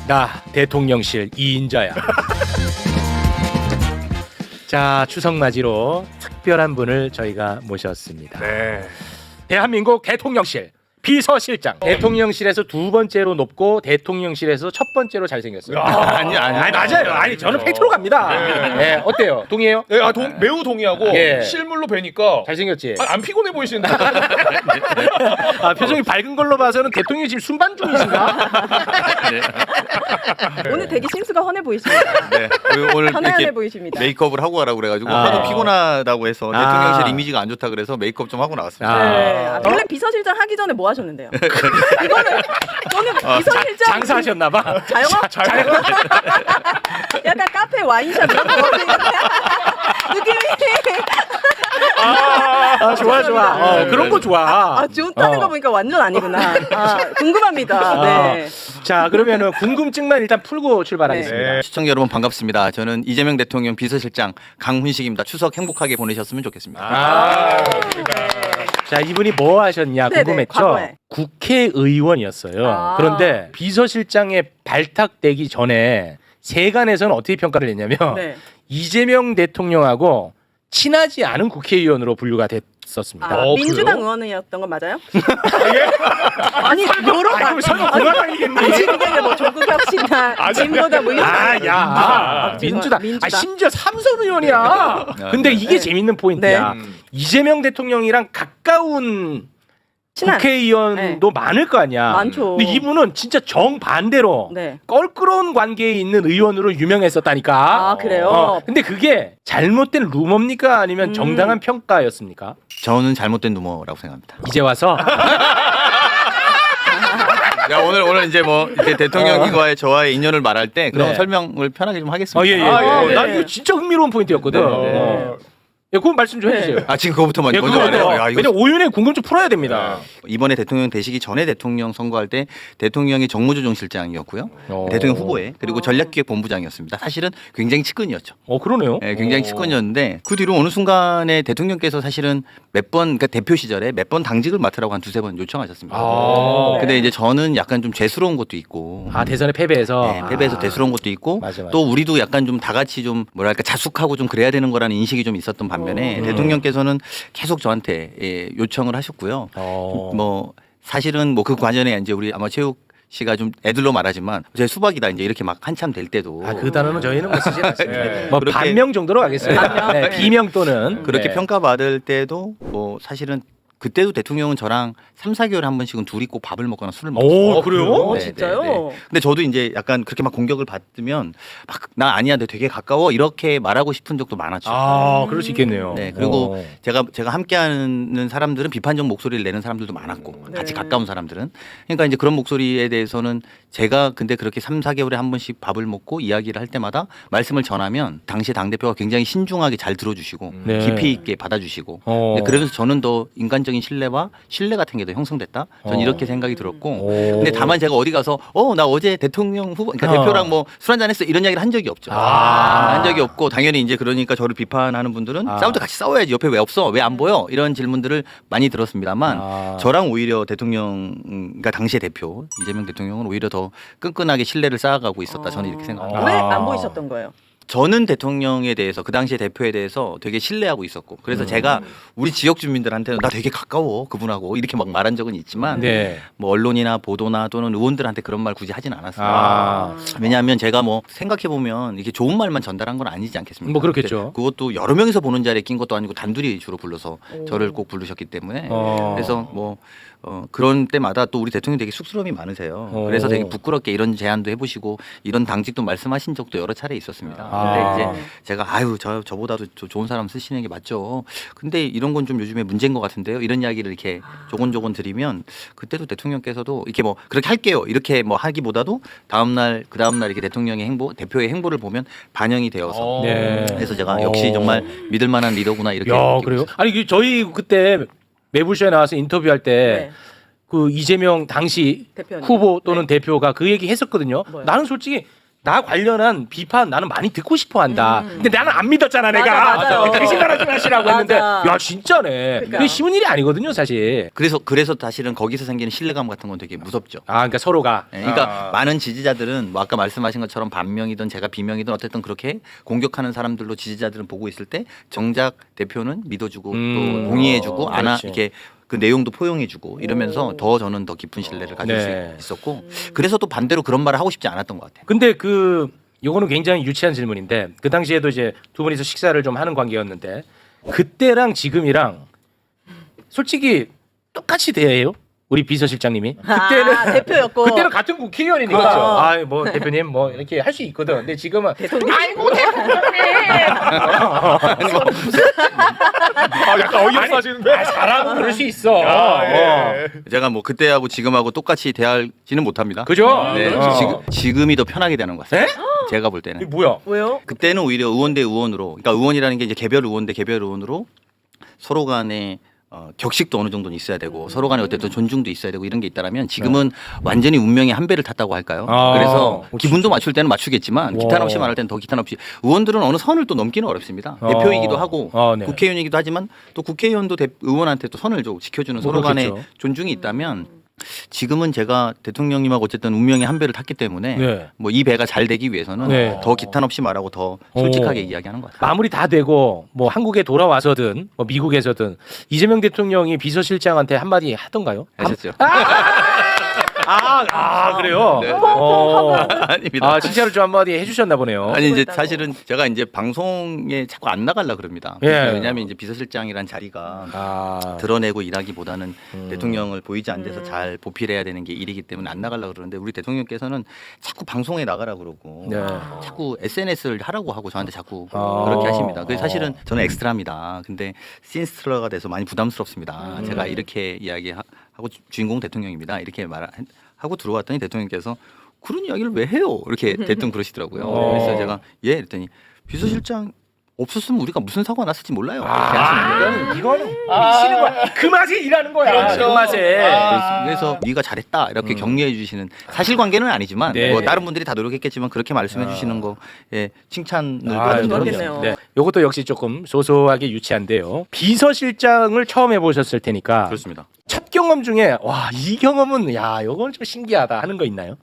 나 대통령실 2인자야. 자, 추석 맞이로 특별한 분을 저희가 모셨습니다. 네. 대한민국 대통령실 비서실장. 대통령실에서 두 번째로 높고 대통령실에서 첫 번째로 잘생겼어요. 아니 맞아요. 아니 저는 팩트로 갑니다. 네, 어때요? 동의해요? 네, 매우 동의하고 예. 실물로 뵈니까 잘생겼지? 안 피곤해 보이시는데. 아, 표정이 밝은 걸로 봐서는 대통령이 지금 순반 중이신가? 오늘 되게 심수가 헌해 보이십니다. 네. 오늘 편안해 이렇게 보이십니다. 메이크업을 하고 가라고 그래가지고 아. 하도 피곤하다고 해서 아. 대통령실 이미지가 안 좋다 그래서 메이크업 좀 하고 나왔습니다. 아. 네. 원래 비서실장 하기 전에 뭐 하셨는데요? 이거는 비서실장 장사하셨나봐. 자영업? 약간 카페 와인샵 이런 거 느낌이 아, 좋아. 그런 거 좋아. 아 좋다는 거 보니까 완전 아니구나. 아, 궁금합니다. 네. 자, 그러면은 궁금증만 일단 풀고 출발하겠습니다. 네. 시청자 여러분 반갑습니다. 저는 이재명 대통령 비서실장 강훈식입니다. 추석 행복하게 보내셨으면 좋겠습니다. 아. 자, 이분이 뭐 하셨냐 네네, 궁금했죠? 과거에. 국회의원이었어요. 아. 그런데 비서실장에 발탁되기 전에 세간에서는 어떻게 평가를 했냐면 네. 이재명 대통령하고 친하지 않은 국회의원으로 분류가 됐었습니다. 아, 민주당 의원이었던 건 맞아요? 아니 여러 그럼 설마 공화당이겠니? 아니 그게 뭐 조국혁신이나 진보다 뭐 이런 야, 민주당. 아, 심지어 삼선 의원이야. 근데 이게 네. 재밌는 포인트야. 네. 이재명 대통령이랑 가까운 친한. 국회의원도 많을 거 아니야. 많죠. 근데 이분은 진짜 정반대로 네. 껄끄러운 관계에 있는 의원으로 유명했었다니까. 아 그래요? 근데 그게 잘못된 루머입니까? 아니면 정당한 평가였습니까? 저는 잘못된 루머라고 생각합니다. 이제 와서 야, 오늘 이제 뭐 이렇게 대통령과의 저와의 인연을 말할 때 그런 네. 설명을 편하게 좀 하겠습니다. 예. 예. 나 이거 진짜 흥미로운 포인트였거든. 예, 그건 말씀 좀 해주세요. 아, 지금 그거부터 예, 먼저 말해요. 야, 이거 왜냐면 오윤의 궁금증 풀어야 됩니다. 이번에 대통령 되시기 전에 대통령 선거할 때 대통령이 정무조정실장이었고요. 대통령 후보에 그리고 전략기획본부장이었습니다. 사실은 굉장히 측근이었죠. 그러네요. 네, 굉장히 측근이었는데 그 뒤로 어느 순간에 대통령께서 사실은 몇 번 그러니까 대표 시절에 몇 번 당직을 맡으라고 한 두세 번 요청하셨습니다. 근데 이제 저는 약간 좀 죄스러운 것도 있고 대선에 패배해서. 네, 패배해서 죄스러운 것도 있고 맞아. 또 우리도 약간 좀 다 같이 좀 뭐랄까 자숙하고 좀 그래야 되는 거라는 인식이 좀 있었던 반면에 대통령께서는 계속 저한테 요청을 하셨고요. 뭐 사실은 뭐 그 과정에 이제 우리 아마 체육 씨가 좀 애들로 말하지만 제 수박이다 이제 이렇게 막 한참 될 때도 그 단어는 저희는 뭐 쓰지 않습니다. 네. 뭐 그렇게- 반명 정도로 하겠습니다. 네, 비명 또는 그렇게 네. 평가받을 때도 뭐 사실은 그때도 대통령은 저랑 3, 4개월에 한 번씩은 둘이 꼭 밥을 먹거나 술을 먹었어요. 그래요? 네, 진짜요? 네, 네. 근데 저도 이제 약간 그렇게 막 공격을 받으면 막 나 아니야, 내 되게 가까워 이렇게 말하고 싶은 적도 많았죠. 그럴 수 있겠네요. 네, 그리고 제가 함께하는 사람들은 비판적 목소리를 내는 사람들도 많았고 같이 네. 가까운 사람들은 그러니까 이제 그런 목소리에 대해서는 제가 근데 그렇게 3, 4개월에 한 번씩 밥을 먹고 이야기를 할 때마다 말씀을 전하면 당시 당 대표가 굉장히 신중하게 잘 들어주시고 네. 깊이 있게 받아주시고 네, 그래서 저는 더 인간적인 신뢰와 신뢰 같은 게 더 형성됐다. 저는 이렇게 생각이 들었고 근데 다만 제가 어디 가서 나 어제 대통령 후보 그러니까 대표랑 뭐 술 한잔 했어 이런 이야기를 한 적이 없죠. 한 적이 없고 당연히 이제 그러니까 저를 비판하는 분들은 싸울 때 같이 싸워야지 옆에 왜 없어 왜 안 보여 이런 질문들을 많이 들었습니다만 저랑 오히려 대통령 그러니까 당시의 대표 이재명 대통령은 오히려 더 끈끈하게 신뢰를 쌓아가고 있었다 저는 이렇게 생각합니다. 왜 안 보이셨던 거예요? 저는 대통령에 대해서 그 당시의 대표에 대해서 되게 신뢰하고 있었고 그래서 제가 우리 지역 주민들한테는 나 되게 가까워 그분하고 이렇게 막 말한 적은 있지만 네. 뭐 언론이나 보도나 또는 의원들한테 그런 말 굳이 하진 않았습니다. 왜냐하면 제가 뭐 생각해 보면 이게 좋은 말만 전달한 건 아니지 않겠습니까? 뭐 그렇겠죠. 그것도 여러 명이서 보는 자리에 낀 것도 아니고 단둘이 주로 불러서 저를 꼭 부르셨기 때문에 그래서 뭐 그런 때마다 또 우리 대통령이 되게 쑥스러움이 많으세요. 그래서 되게 부끄럽게 이런 제안도 해보시고 이런 당직도 말씀하신 적도 여러 차례 있었습니다. 근데 이제 제가 저보다도 좋은 사람 쓰시는 게 맞죠. 근데 이런 건 좀 요즘에 문제인 것 같은데요. 이런 이야기를 이렇게 조곤조곤 드리면 그때도 대통령께서도 이렇게 뭐 그렇게 할게요. 이렇게 뭐 하기보다도 다음날 그 다음날 이렇게 대통령의 행보, 대표의 행보를 보면 반영이 되어서 그래서 제가 역시 정말 믿을 만한 리더구나 이렇게. 그래요? 아니 저희 그때 매불쇼에 나와서 인터뷰할 때. 네. 그 이재명 당시 대표님. 후보 또는 대표가 그 얘기 했었거든요. 뭐요? 나는 솔직히 나 관련한 비판 나는 많이 듣고 싶어 한다. 근데 나는 안 믿었잖아, 내가. 맞아요. 거짓말 하지 마시라고 했는데, 맞아. 야, 진짜네. 그러니까. 이게 쉬운 일이 아니거든요, 사실. 그래서 사실은 거기서 생기는 신뢰감 같은 건 되게 무섭죠. 아, 그러니까 서로가. 예, 그러니까 많은 지지자들은 뭐 아까 말씀하신 것처럼 반명이든 제가 비명이든 어쨌든 그렇게 공격하는 사람들로 지지자들은 보고 있을 때 정작 대표는 믿어주고 또 동의해주고 그렇지. 이렇게 그 내용도 포용해주고 이러면서 더 저는 더 깊은 신뢰를 가질 네. 수 있었고 그래서 또 반대로 그런 말을 하고 싶지 않았던 것 같아요. 근데 요거는 굉장히 유치한 질문인데, 그 당시에도 이제 두 분이서 식사를 좀 하는 관계였는데, 그때랑 지금이랑 솔직히 똑같이 대해요? 우리 비서실장님이 그때는 대표였고 그때는 같은 국회의원이니까 그렇죠. 아 뭐 대표님 뭐 이렇게 할 수 있거든. 근데 지금은 대통령. 아이고 대표님 약간 어이없어 하시는데. 잘하고 그럴 수 있어. 예. 제가 뭐 그때하고 지금하고 똑같이 대하지는 못합니다. 그죠? 네, 지금이 더 편하게 되는 것 같습니다. 제가 볼 이게 때는. 뭐야? 왜요? 그때는 오히려 의원 대 의원으로, 그러니까 의원이라는 게 이제 개별 의원 대 개별 의원으로 서로 간에 격식도 어느 정도는 있어야 되고 서로 간에 어쨌든 존중도 있어야 되고 이런 게 있다라면 지금은 완전히 운명의 한 배를 탔다고 할까요? 아, 그래서 기분도 진짜. 맞출 때는 맞추겠지만 와. 기탄 없이 말할 때는 더 기탄 없이 의원들은 어느 선을 또 넘기는 어렵습니다. 대표이기도 하고 네. 국회의원이기도 하지만 또 국회의원도 의원한테 또 선을 좀 지켜주는 서로 간의 그렇겠죠. 존중이 있다면 지금은 제가 대통령님하고 어쨌든 운명의 한 배를 탔기 때문에 네. 뭐 이 배가 잘 되기 위해서는 네. 더 기탄 없이 말하고 더 솔직하게 이야기하는 것 같아요. 마무리 다 되고 뭐 한국에 돌아와서든 뭐 미국에서든 이재명 대통령이 비서실장한테 한마디 하던가요? 하셨죠? 그래요? 네. 아닙니다. 칭찬을 좀 한마디 해주셨나 보네요. 아니 이제 했다고. 사실은 제가 이제 방송에 자꾸 안 나가려 그럽니다. 예. 왜냐하면 이제 비서실장이란 자리가 아, 드러내고 일하기보다는 대통령을 보이지 않는 데서 잘 보필해야 되는 게 일이기 때문에 안 나가려 그러는데 우리 대통령께서는 자꾸 방송에 나가라 그러고 네. 자꾸 SNS를 하라고 하고 저한테 자꾸 아. 그렇게 하십니다. 그래서 사실은 저는 엑스트라입니다. 근데 씬스트러가 돼서 많이 부담스럽습니다. 제가 이렇게 이야기하고 주인공 대통령입니다. 이렇게 말하고 들어왔더니 대통령께서 그런 이야기를 왜 해요? 이렇게 대뜸 그러시더라고요. 그래서 제가 예 했더니 비서실장 없었으면 우리가 무슨 사고가 났을지 몰라요. 이렇게 하시는 거예요. 이거는 미치는 거야. 그 맛에 일하는 거야. 그렇죠. 그 맛에. 그래서 네가 잘했다 이렇게 격려해 주시는 사실관계는 아니지만 네. 뭐 다른 분들이 다 노력했겠지만 그렇게 말씀해 주시는 거에 칭찬을 받은 적이 그렇겠네요. 있습니다. 네. 요것도 역시 조금 소소하게 유치한데요. 비서실장을 처음 해보셨을 테니까 그렇습니다. 첫 경험 중에 와 이 경험은 야 요건 좀 신기하다 하는 거 있나요?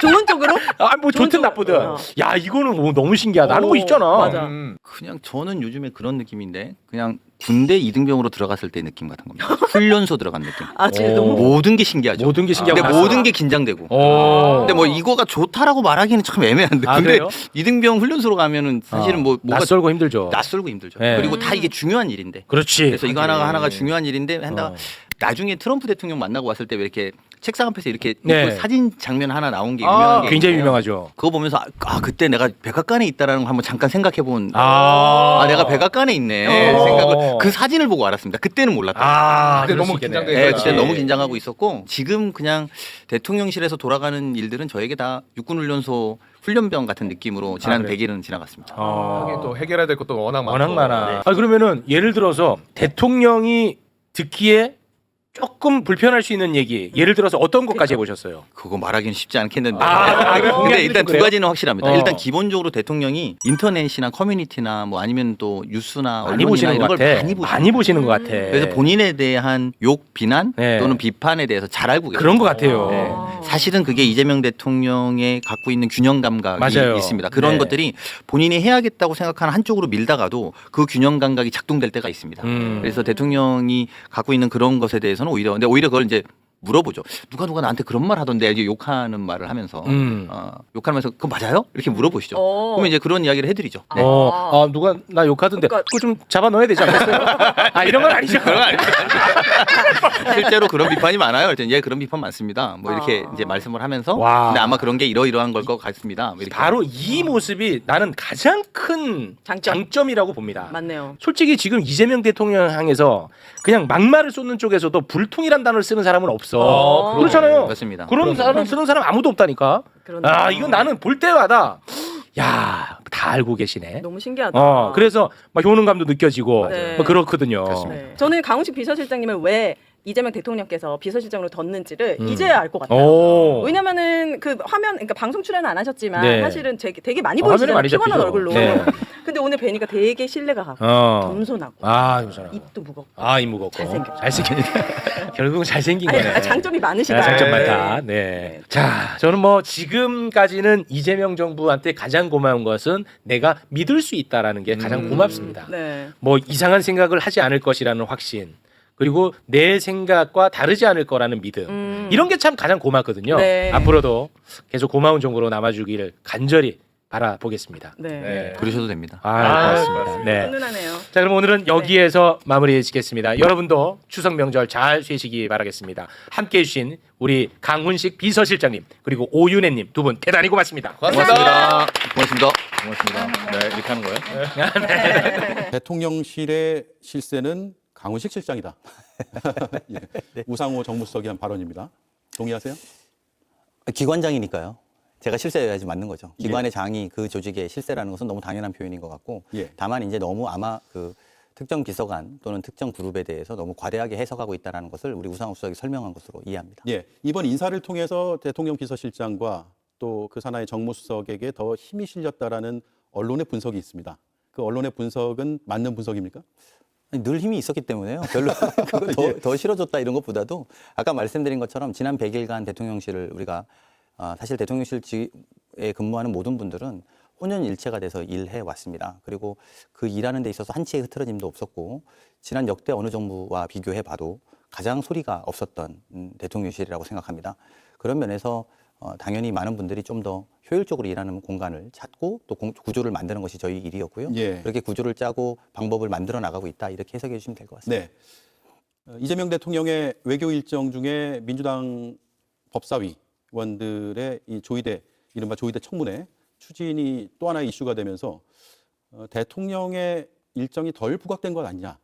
좋은 쪽으로? 뭐 좋든 좋은 나쁘든 쪽으로. 야 이거는 뭐 너무 신기하다 하는 거 오, 있잖아. 맞아. 그냥 저는 요즘에 그런 느낌인데 그냥 군대 이등병으로 들어갔을 때 느낌 같은 겁니다. 훈련소 들어간 느낌. 아 진짜 오. 너무 모든 게 신기하죠. 모든 게 신기하고 근데 모든 게 긴장되고. 오. 근데 뭐 이거가 좋다라고 말하기는 참 애매한데. 아, 근데 그래요? 이등병 훈련소로 가면은 사실은 뭐 뭐가 낯설고 힘들죠. 낯설고 힘들죠. 네. 그리고 다 이게 중요한 일인데. 그렇지. 그래서 이거 하나가 중요한 일인데 한다가 어. 나중에 트럼프 대통령 만나고 왔을 때 왜 이렇게 책상 앞에서 이렇게 네. 있고 사진 장면 하나 나온 게 유명한 게 굉장히 있어요. 유명하죠. 그거 보면서 그때 내가 백악관에 있다라는 거 한번 잠깐 생각해 본 내가 백악관에 있네 어. 생각을 그 사진을 보고 알았습니다. 그때는 몰랐다. 근데 그럴 너무 수 있겠네. 긴장돼 네, 그렇지. 그때 너무 긴장하고 있었고 지금 그냥 대통령실에서 돌아가는 일들은 저에게 다 육군훈련소 훈련병 같은 느낌으로 지난 그래요? 100일은 지나갔습니다. 하긴 또 해결해야 될 것도 워낙 많고. 워낙 많아. 네. 그러면은 예를 들어서 대통령이 듣기에 조금 불편할 수 있는 얘기. 예를 들어서 어떤 것까지 해보셨어요? 그거 말하기는 쉽지 않겠는데. 그래요? 근데 일단 두 그래요? 가지는 확실합니다. 어. 일단 기본적으로 대통령이 인터넷이나 커뮤니티나 뭐 아니면 또 뉴스나 많이 언론이나 보시는 이런 것 걸 같아. 많이 보시는 보시는 것 같아. 그래서 본인에 대한 욕, 비난 네. 또는 비판에 대해서 잘 알고 계세요. 그런 것 같아요. 네. 사실은 그게 이재명 대통령의 갖고 있는 균형 감각이 맞아요. 있습니다. 그런 네. 것들이 본인이 해야겠다고 생각하는 한쪽으로 밀다가도 그 균형 감각이 작동될 때가 있습니다. 그래서 대통령이 갖고 있는 그런 것에 대해서는 오히려 그걸 이제 물어보죠. 누가 나한테 그런 말 하던데 이제 욕하는 말을 하면서 욕하면서 그거 맞아요? 이렇게 물어보시죠. 그러면 이제 그런 이야기를 해드리죠. 네. 누가 나 욕하던데 그러니까- 그거 좀 잡아 넣어야 되지 않겠어요? 이런 건 아니죠. 그런 거 아닙니다. 실제로 그런 비판이 많아요. 그랬더니 예 그런 비판 많습니다. 뭐 이렇게 이제 말씀을 하면서 와. 근데 아마 그런 게 이러이러한 걸 것 같습니다. 뭐 이렇게. 바로 이 모습이 나는 가장 큰 장점이라고 봅니다. 맞네요. 솔직히 지금 이재명 대통령 향해서 그냥 막말을 쏟는 쪽에서도 불통이란 단어를 쓰는 사람은 없어. 그렇잖아요. 맞습니다. 그런 사람 쓰는 사람 아무도 없다니까. 그러네요. 이건 나는 볼 때마다 다 알고 계시네. 너무 신기하다. 그래서 막 효능감도 느껴지고 네. 뭐 그렇거든요. 네. 저는 강훈식 비서실장님을 왜 이재명 대통령께서 비서실장으로 뒀는지를 이제야 알 것 같아요. 오. 왜냐면은 그 화면, 그러니까 방송 출연은 안 하셨지만 네. 사실은 되게 많이 화면에 보이시잖아요. 많이 피곤한 잡히죠. 얼굴로. 네. 근데 오늘 뵈니까 되게 신뢰가 가고 겸손하고 겸손하고. 입도 무겁고. 이 무겁고. 잘생겼죠. 잘생기니까. 결국은 잘생긴 아니, 거네. 장점이 많으시다. 장점 네. 많다. 네. 자, 저는 뭐 지금까지는 이재명 정부한테 가장 고마운 것은 내가 믿을 수 있다라는 게 가장 고맙습니다. 네. 뭐 이상한 생각을 하지 않을 것이라는 확신. 그리고 내 생각과 다르지 않을 거라는 믿음. 이런 게 참 가장 고맙거든요. 네. 앞으로도 계속 고마운 정부로 남아주기를 간절히 바라보겠습니다. 네. 그러셔도 됩니다. 고맙습니다. 네. 훈훈하네요. 자, 그럼 오늘은 여기에서 마무리 짓겠습니다. 여러분도 추석 명절 잘 쉬시기 바라겠습니다. 함께해 주신 우리 강훈식 비서실장님 그리고 오윤혜님 두 분 대단히 고맙습니다. 고맙습니다. 고맙습니다. 고맙습니다. 네, 이렇게 하는 거예요? 대통령실의 실세는 강훈식 실장이다. 예. 우상호 정무수석이 한 발언입니다. 동의하세요? 기관장이니까요. 제가 실세여야지 맞는 거죠. 기관의 장이 그 조직의 실세라는 것은 너무 당연한 표현인 것 같고, 예. 다만 이제 너무 아마 그 특정 비서관 또는 특정 그룹에 대해서 너무 과대하게 해석하고 있다는 것을 우리 우상호 수석이 설명한 것으로 이해합니다. 예. 이번 인사를 통해서 대통령 비서실장과 또 그 산하의 정무수석에게 더 힘이 실렸다라는 언론의 분석이 있습니다. 그 언론의 분석은 맞는 분석입니까? 아니, 늘 힘이 있었기 때문에요. 별로 그거 더 실어줬다 이런 것보다도 아까 말씀드린 것처럼 지난 100일간 대통령실을 우리가 사실 대통령실에 근무하는 모든 분들은 혼연일체가 돼서 일해 왔습니다. 그리고 그 일하는 데 있어서 한치의 흐트러짐도 없었고 지난 역대 어느 정부와 비교해 봐도 가장 소리가 없었던 대통령실이라고 생각합니다. 그런 면에서 당연히 많은 분들이 좀 더 효율적으로 일하는 공간을 찾고 또 구조를 만드는 것이 저희 일이었고요. 예. 그렇게 구조를 짜고 방법을 만들어 나가고 있다 이렇게 해석해 주시면 될 것 같습니다. 네. 이재명 대통령의 외교 일정 중에 민주당 법사위원들의 이 조의대, 이른바 조의대 청문회 추진이 또 하나의 이슈가 되면서 대통령의 일정이 덜 부각된 것 아니냐,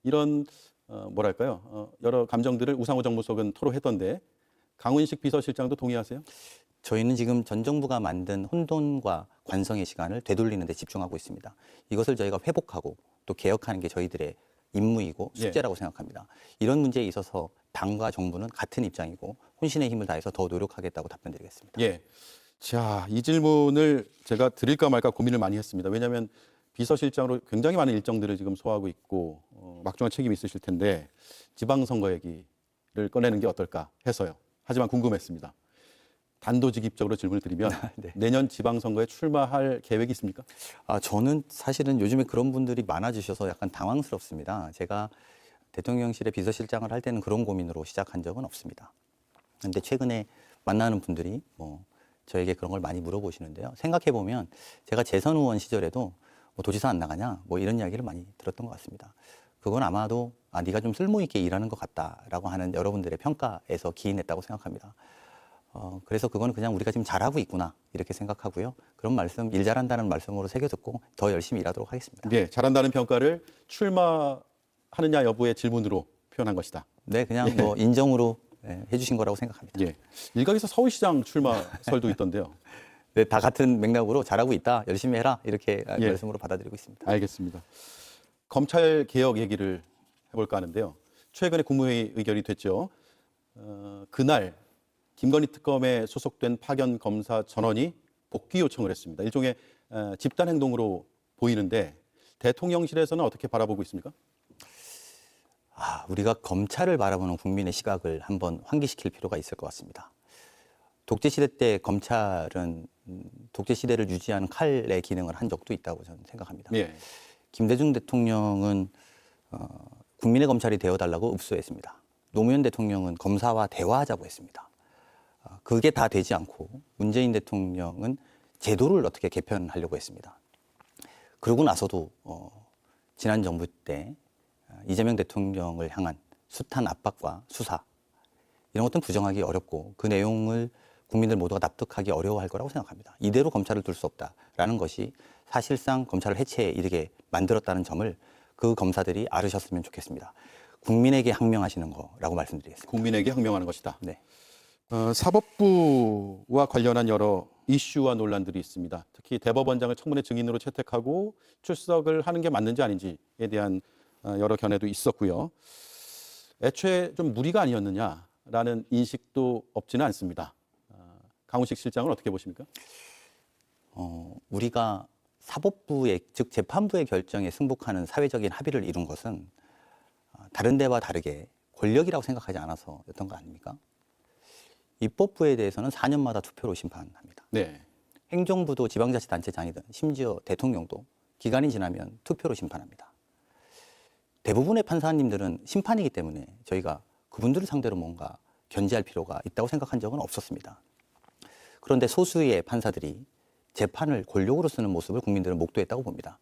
이런 뭐랄까요, 여러 감정들을 우상호 정무수석은 토로했던데 강훈식 비서실장도 동의하세요? 저희는 지금 전 정부가 만든 혼돈과 관성의 시간을 되돌리는 데 집중하고 있습니다. 이것을 저희가 회복하고 또 개혁하는 게 저희들의 임무이고 숙제라고 생각합니다. 이런 문제에 있어서 당과 정부는 같은 입장이고 혼신의 힘을 다해서 더 노력하겠다고 답변드리겠습니다. 예. 자, 이 질문을 제가 드릴까 말까 고민을 많이 했습니다. 왜냐하면 비서실장으로 굉장히 많은 일정들을 지금 소화하고 있고 막중한 책임이 있으실 텐데 지방선거 얘기를 꺼내는 게 어떨까 해서요. 하지만 궁금했습니다. 단도직입적으로 질문을 드리면 네. 내년 지방선거에 출마할 계획이 있습니까? 저는 사실은 요즘에 그런 분들이 많아지셔서 약간 당황스럽습니다. 제가 대통령실의 비서실장을 할 때는 그런 고민으로 시작한 적은 없습니다. 그런데 최근에 만나는 분들이 저에게 그런 걸 많이 물어보시는데요. 생각해 보면 제가 재선 의원 시절에도 도지사 안 나가냐 이런 이야기를 많이 들었던 것 같습니다. 그건 아마도 네가 좀 쓸모 있게 일하는 것 같다라고 하는 여러분들의 평가에서 기인했다고 생각합니다. 그래서 그건 그냥 우리가 지금 잘하고 있구나 이렇게 생각하고요. 그런 말씀, 일 잘한다는 말씀으로 새겨듣고 더 열심히 일하도록 하겠습니다. 네, 잘한다는 평가를 출마하느냐 여부의 질문으로 표현한 것이다. 네, 그냥 인정으로 해주신 거라고 생각합니다. 예, 일각에서 서울시장 출마 설도 있던데요. 네, 다 같은 맥락으로 잘하고 있다, 열심히 해라 이렇게 말씀으로 받아들이고 있습니다. 알겠습니다. 검찰 개혁 얘기를 해볼까 하는데요. 최근에 국무회의 의결이 됐죠. 그날 김건희 특검에 소속된 파견 검사 전원이 복귀 요청을 했습니다. 일종의 집단 행동으로 보이는데 대통령실에서는 어떻게 바라보고 있습니까? 우리가 검찰을 바라보는 국민의 시각을 한번 환기시킬 필요가 있을 것 같습니다. 독재시대 때 검찰은 독재시대를 유지하는 칼의 기능을 한 적도 있다고 저는 생각합니다. 예. 김대중 대통령은 국민의 검찰이 되어달라고 읍소했습니다. 노무현 대통령은 검사와 대화하자고 했습니다. 그게 다 되지 않고 문재인 대통령은 제도를 어떻게 개편하려고 했습니다. 그러고 나서도 지난 정부 때 이재명 대통령을 향한 숱한 압박과 수사 이런 것들은 부정하기 어렵고 그 내용을 국민들 모두가 납득하기 어려워할 거라고 생각합니다. 이대로 검찰을 둘 수 없다라는 것이 사실상 검찰을 해체에 이르게 만들었다는 점을 그 검사들이 알으셨으면 좋겠습니다. 국민에게 항명하시는 거라고 말씀드리겠습니다. 국민에게 항명하는 것이다. 네. 사법부와 관련한 여러 이슈와 논란들이 있습니다. 특히 대법원장을 청문회 증인으로 채택하고 출석을 하는 게 맞는지 아닌지에 대한 여러 견해도 있었고요. 애초에 좀 무리가 아니었느냐라는 인식도 없지는 않습니다. 강훈식 실장은 어떻게 보십니까? 우리가 사법부의 즉 재판부의 결정에 승복하는 사회적인 합의를 이룬 것은 다른 데와 다르게 권력이라고 생각하지 않아서였던 거 아닙니까? 입법부에 대해서는 4년마다 투표로 심판합니다. 네. 행정부도 지방자치단체장이든 심지어 대통령도 기간이 지나면 투표로 심판합니다. 대부분의 판사님들은 심판이기 때문에 저희가 그분들을 상대로 뭔가 견제할 필요가 있다고 생각한 적은 없었습니다. 그런데 소수의 판사들이 재판을 권력으로 쓰는 모습을 국민들은 목도했다고 봅니다.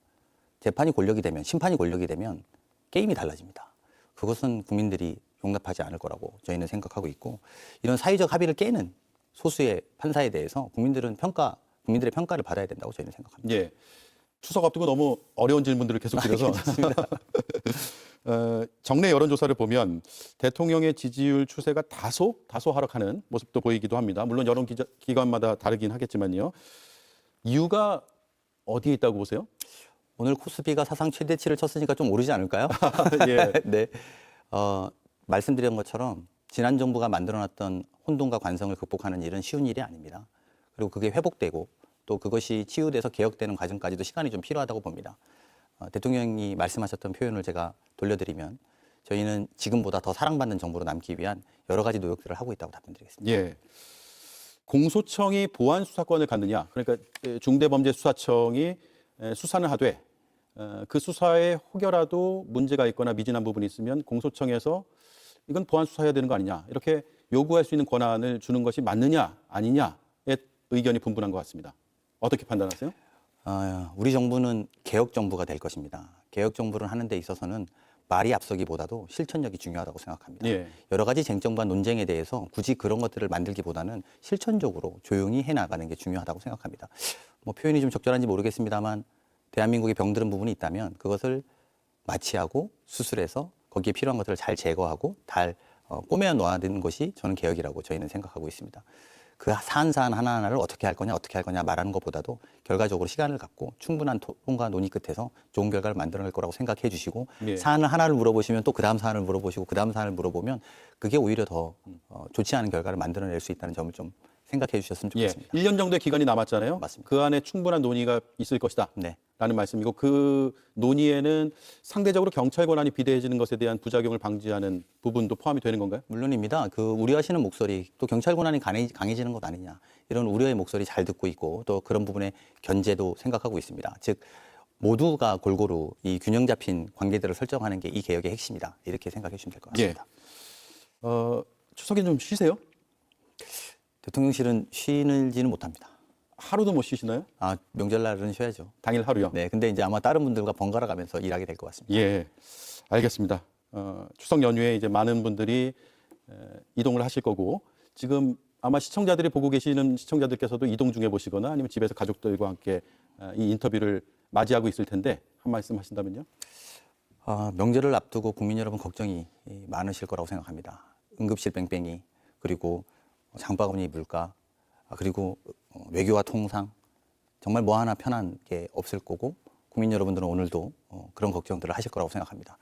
재판이 권력이 되면, 심판이 권력이 되면 게임이 달라집니다. 그것은 국민들이 용납하지 않을 거라고 저희는 생각하고 있고, 이런 사회적 합의를 깨는 소수의 판사에 대해서 국민들의 평가를 받아야 된다고 저희는 생각합니다. 예. 추석 앞두고 너무 어려운 질문들을 계속 드려서 정례 여론조사를 보면 대통령의 지지율 추세가 다소 하락하는 모습도 보이기도 합니다. 물론 여론 기관마다 다르긴 하겠지만요. 이유가 어디에 있다고 보세요? 오늘 코스피가 사상 최대치를 쳤으니까 좀 오르지 않을까요? 예. 네. 말씀드린 것처럼 지난 정부가 만들어놨던 혼돈과 관성을 극복하는 일은 쉬운 일이 아닙니다. 그리고 그게 회복되고 또 그것이 치유돼서 개혁되는 과정까지도 시간이 좀 필요하다고 봅니다. 대통령이 말씀하셨던 표현을 제가 돌려드리면 저희는 지금보다 더 사랑받는 정부로 남기 위한 여러 가지 노력들을 하고 있다고 답변드리겠습니다. 예. 공소청이 보안 수사권을 갖느냐, 그러니까 중대범죄수사청이 수사는 하되 그 수사에 혹여라도 문제가 있거나 미진한 부분이 있으면 공소청에서 이건 보안 수사해야 되는 거 아니냐, 이렇게 요구할 수 있는 권한을 주는 것이 맞느냐 아니냐의 의견이 분분한 것 같습니다. 어떻게 판단하세요? 우리 정부는 개혁 정부가 될 것입니다. 개혁 정부를 하는 데 있어서는 말이 앞서기보다도 실천력이 중요하다고 생각합니다. 예. 여러 가지 쟁점과 논쟁에 대해서 굳이 그런 것들을 만들기보다는 실천적으로 조용히 해나가는 게 중요하다고 생각합니다. 뭐 표현이 좀 적절한지 모르겠습니다만 대한민국에 병들은 부분이 있다면 그것을 마취하고 수술해서 거기에 필요한 것들을 잘 제거하고 잘 꼬매어 놓아야 되는 것이 저는 개혁이라고 저희는 생각하고 있습니다. 그 사안 하나하나를 어떻게 할 거냐 말하는 것보다도 결과적으로 시간을 갖고 충분한 토론과 논의 끝에서 좋은 결과를 만들어낼 거라고 생각해 주시고 예. 사안을 하나를 물어보시면 또 그 다음 사안을 물어보시고 그 다음 사안을 물어보면 그게 오히려 더 좋지 않은 결과를 만들어낼 수 있다는 점을 좀 생각해 주셨으면 예. 좋겠습니다. 1년 정도의 기간이 남았잖아요. 맞습니다. 그 안에 충분한 논의가 있을 것이다. 네. 라는 말씀이고, 그 논의에는 상대적으로 경찰 권한이 비대해지는 것에 대한 부작용을 방지하는 부분도 포함이 되는 건가요? 물론입니다. 그 우려하시는 목소리, 또 경찰 권한이 강해지는 것 아니냐, 이런 우려의 목소리 잘 듣고 있고 또 그런 부분의 견제도 생각하고 있습니다. 즉 모두가 골고루 이 균형 잡힌 관계들을 설정하는 게 이 개혁의 핵심이다, 이렇게 생각해 주시면 될 것 같습니다. 추석에 좀 쉬세요? 대통령실은 쉬지는 못합니다. 하루도 못 쉬시나요? 명절날은 쉬어야죠. 당일 하루요? 네, 근데 이제 아마 다른 분들과 번갈아 가면서 일하게 될 것 같습니다. 예, 알겠습니다. 추석 연휴에 이제 많은 분들이 이동을 하실 거고, 지금 아마 시청자들이 보고 계시는 시청자들께서도 이동 중에 보시거나 아니면 집에서 가족들과 함께 이 인터뷰를 맞이하고 있을 텐데 한 말씀 하신다면요? 명절을 앞두고 국민 여러분 걱정이 많으실 거라고 생각합니다. 응급실 뺑뺑이, 그리고 장바구니 물가, 그리고 외교와 통상, 정말 뭐 하나 편한 게 없을 거고 국민 여러분들은 오늘도 그런 걱정들을 하실 거라고 생각합니다.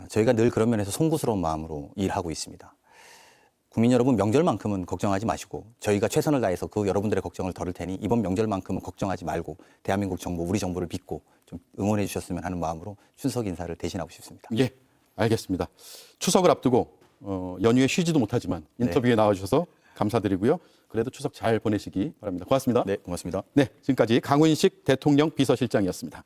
저희가 늘 그런 면에서 송구스러운 마음으로 일하고 있습니다. 국민 여러분 명절만큼은 걱정하지 마시고 저희가 최선을 다해서 그 여러분들의 걱정을 덜을 테니 이번 명절만큼은 걱정하지 말고 대한민국 정부, 우리 정부를 믿고 좀 응원해 주셨으면 하는 마음으로 추석 인사를 대신하고 싶습니다. 예, 알겠습니다. 추석을 앞두고 연휴에 쉬지도 못하지만 인터뷰에 나와주셔서 감사드리고요. 그래도 추석 잘 보내시기 바랍니다. 고맙습니다. 네, 고맙습니다. 네, 지금까지 강훈식 대통령 비서실장이었습니다.